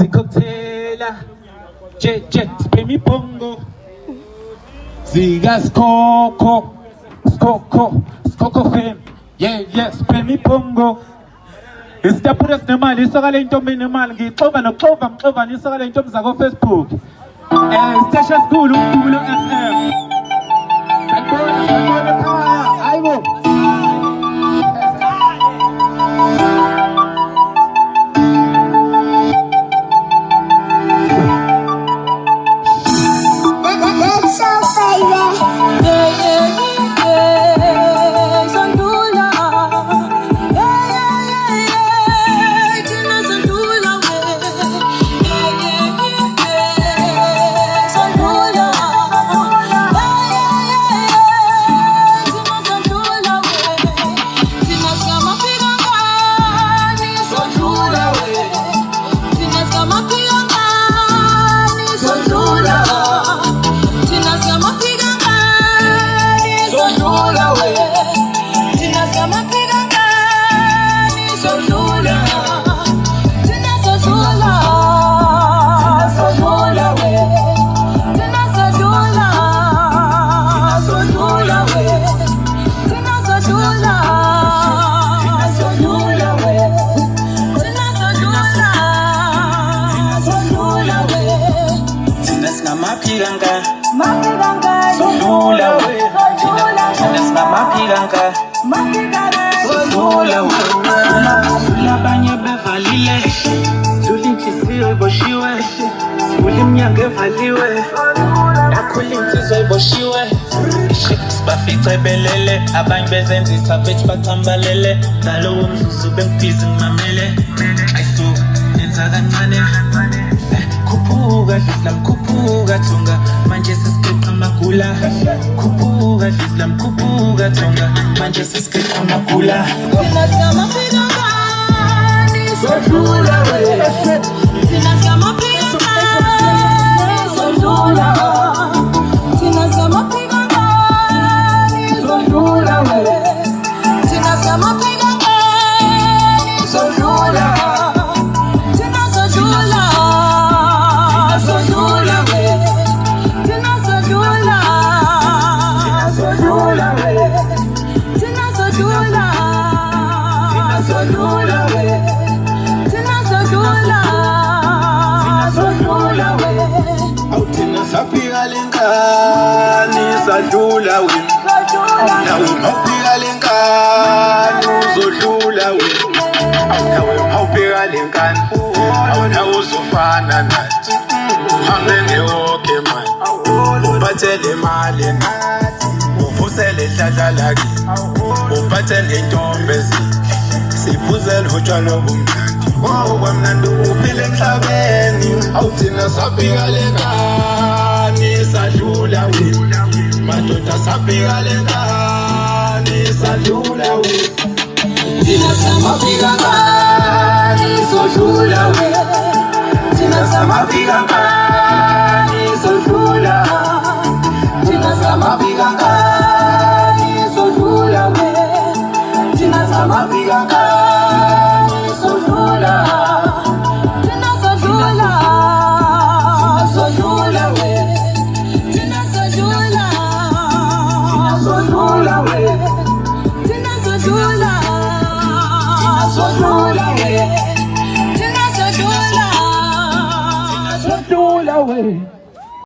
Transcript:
zikhokhela spemi pongo zika skoko fam yeah spemi pongo isitapura sinemali isokale intombi nemali ngixova noxova isokale intombi zako Facebook station school umdulo FM sanibona khaya hayibo Sodula we, tina singamaphilanka. Sodula we, sula banye bevalile, sula inhliziyo iboshiwe, sula iminyango evaliwe, nakhula insizwa iboshiwe. Sibafica belele, abanye bezenzisa bethi bacambalele, ngalowo mzuzu bengibhizi ngimamele. Ayisu yenza kancane, khuphuka dlizla mkhuphuka thunga, manje sesiqeqa amagula. Khuphuka dlizla mkhuphuka thunga, manje sesiqeqa amagula. Thina singamaphilankani sodlula we, thina singamaphilankani sodlula, thina singamaphilankani sodlula we, thina singamaphilankani sodlula. Sapira lenkani sadlula we, nawe mawupira lenkani uzodlula we, nawe mawupira lenkani nawe uzofana nathi, uhambe ngewoke manje uphathele imali nathi, uvusele idladla laki uphathe nentombi ezinhle, siphuzele utshwala obumnandi kwamnandi uphile emhlabeni. Awuthina sapira lenkani sadlula we, madoda sapira lenkani sadlula we, thina singamaphilankani sodlula we, thina singamaphilankani sodlula, thina singamaphilankani sodlula we, thina singamaphilankani sodlula, thina sodlula sodlula we, thina sodlula sodlula we, thina sodlula sodlula we, thina sodlula sodlula we.